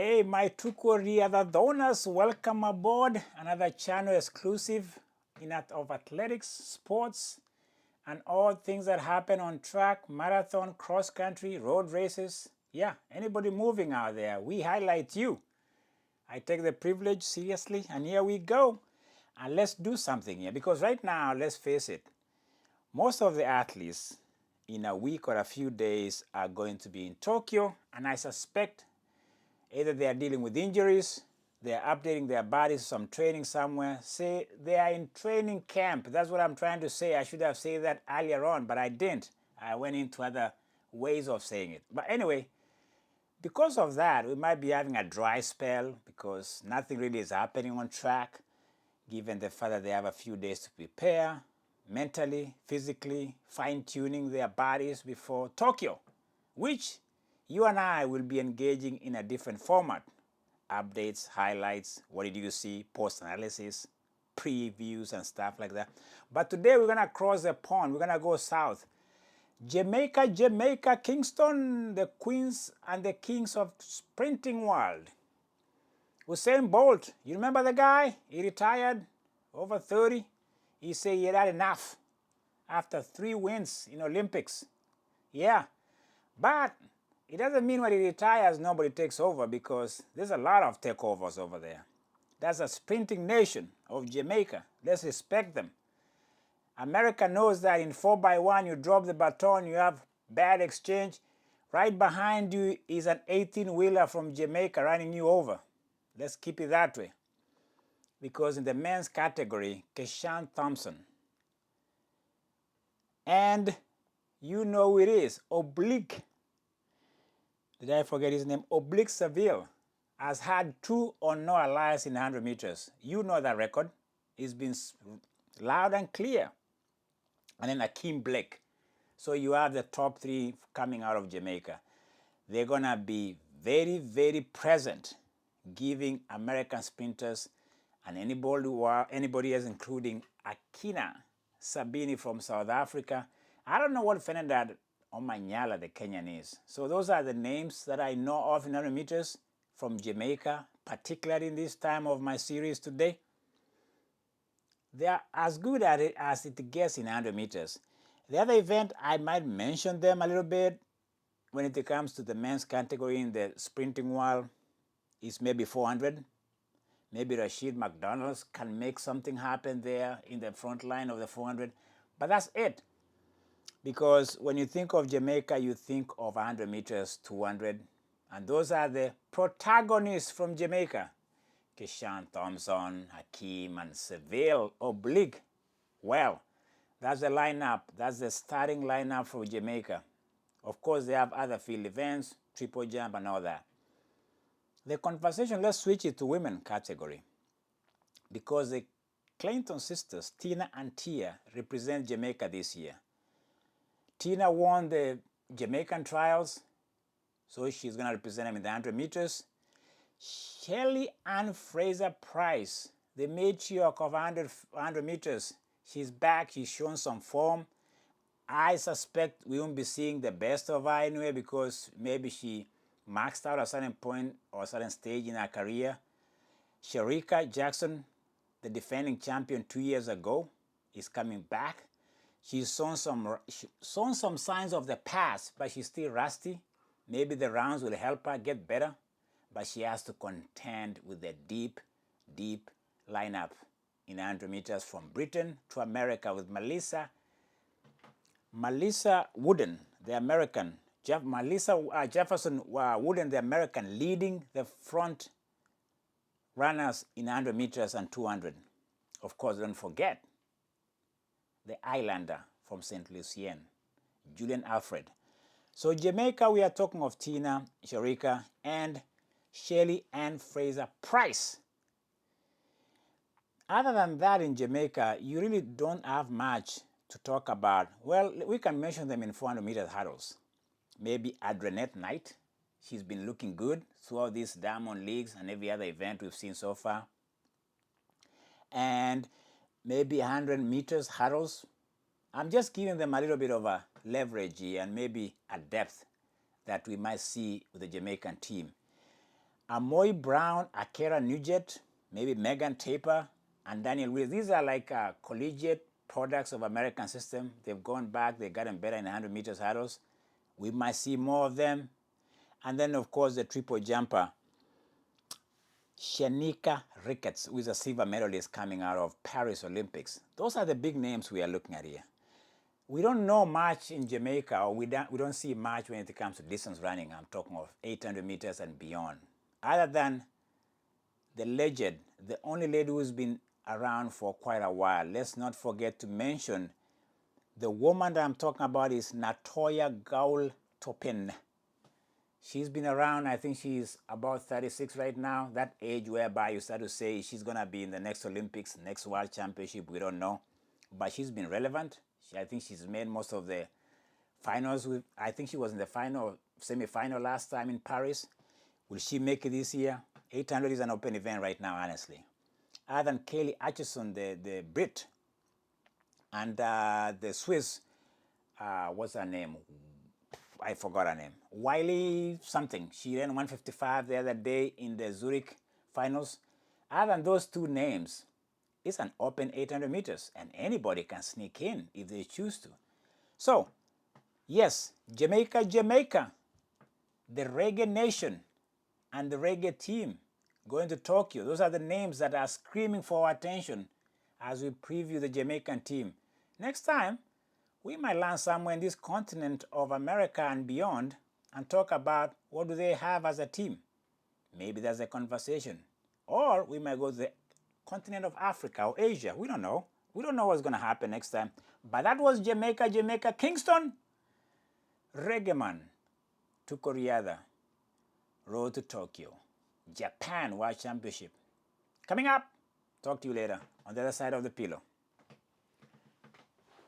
Hey, my Tuko Riadadonas, welcome aboard another channel exclusive of athletics, sports, and all things that happen on track, marathon, cross country, road races. Yeah, anybody moving out there, we highlight you. I take the privilege seriously, and here we go. And let's do something here, because right now, let's face it, most of the athletes in a week or a few days are going to be in Tokyo, and I suspect either they are dealing with injuries, they are updating their bodies, some training somewhere. Say they are in training camp. That's what I'm trying to say. I should have said that earlier on, but I didn't. I went into other ways of saying it. But anyway, because of that, we might be having a dry spell because nothing really is happening on track, given the fact that they have a few days to prepare mentally, physically, fine-tuning their bodies before Tokyo, which you and I will be engaging in a different format. Updates, highlights, what did you see, post-analysis, previews and stuff like that. But today we're going to cross the pond. We're going to go south. Jamaica, Kingston, the queens and the kings of sprinting world. Usain Bolt, you remember the guy? He retired, over 30. He said he had enough after 3 wins in Olympics. Yeah, but it doesn't mean when he retires, nobody takes over, because there's a lot of takeovers over there. That's a sprinting nation of Jamaica. Let's respect them. America knows that in 4x1, you drop the baton, you have bad exchange. Right behind you is an 18-wheeler from Jamaica running you over. Let's keep it that way. Because in the men's category, Kishane Thompson, and you know who it is, Oblique. Did I forget his name? Oblique Seville has had 2 on Noah Lyles in 100 meters. You know that record. It's been loud and clear. And then Akeem Blake. So you have the top 3 coming out of Jamaica. They're going to be very, very present, giving American sprinters and anybody else, including Akina Sabini from South Africa. I don't know what Fernandad Omanyala, the Kenyan, is. So those are the names that I know of in 100 meters from Jamaica, particularly in this time of my series today. They are as good at it as it gets in 100 meters. The other event, I might mention them a little bit when it comes to the men's category in the sprinting world, is maybe 400. Maybe Rashid McDonald's can make something happen there in the front line of the 400. But that's it. Because when you think of Jamaica, you think of 100 meters, 200. And those are the protagonists from Jamaica. Kishane Thompson, Hakeem, and Seville, Oblique. Well, that's the lineup. That's the starting lineup for Jamaica. Of course, they have other field events, triple jump and all that. The conversation, let's switch it to women category. Because the Clayton sisters, Tina and Tia, represent Jamaica this year. Tina won the Jamaican trials, so she's going to represent them in the 100 meters. Shelly Ann Fraser-Price, the matriarch of 100 meters, she's back. She's shown some form. I suspect we won't be seeing the best of her anyway, because maybe she maxed out at a certain point or a certain stage in her career. Shericka Jackson, the defending champion 2 years ago, is coming back. She's shown some signs of the past, but she's still rusty. Maybe the rounds will help her get better, but she has to contend with the deep, deep lineup in 100 meters from Britain to America, with Melissa Wooden, the American, Jefferson Wooden, the American, leading the front runners in 100 meters and 200. Of course, don't forget the Islander from St. Lucian, Julian Alfred. So Jamaica, we are talking of Tina, Shericka, and Shelly Ann Fraser-Price. Other than that, in Jamaica, you really don't have much to talk about. Well, we can mention them in 400 meters hurdles. Maybe Adrenette Knight. She's been looking good throughout these Diamond Leagues and every other event we've seen so far. And maybe 100 meters hurdles. I'm just giving them a little bit of a leverage here and maybe a depth that we might see with the Jamaican team. Amoy Brown, Akera Nugent, maybe Megan Taper, and Daniel Willis. These are like collegiate products of American system. They've gone back. They've gotten better in 100 meters hurdles. We might see more of them. And then, of course, the triple jumper, Shericka Ricketts, who is a silver medalist coming out of Paris Olympics. Those are the big names we are looking at here. We don't know much in Jamaica, or we don't see much when it comes to distance running. I'm talking of 800 meters and beyond. Other than the legend, the only lady who's been around for quite a while. Let's not forget to mention the woman that I'm talking about is Natoya Goule-Toppin. She's been around, I think she's about 36 right now, that age whereby you start to say she's going to be in the next Olympics, next World Championship, we don't know. But she's been relevant. I think she's made most of the finals. I think she was in the final, semi-final last time in Paris. Will she make it this year? 800 is an open event right now, honestly. Other than Kaylee Atchison, the Brit, and the Swiss, what's her name? I forgot her name. Wiley something. She ran 155 the other day in the Zurich finals. Other than those two names, it's an open 800 meters, and anybody can sneak in if they choose to. So, yes, Jamaica, the Reggae Nation, and the Reggae team going to Tokyo. Those are the names that are screaming for our attention as we preview the Jamaican team. Next time, we might land somewhere in this continent of America and beyond and talk about what do they have as a team. Maybe there's a conversation. Or we might go to the continent of Africa or Asia. We don't know. We don't know what's going to happen next time. But that was Jamaica, Kingston. Reggae Man, Tukoriada, Road to Tokyo, Japan World Championship. Coming up. Talk to you later on the other side of the pillow.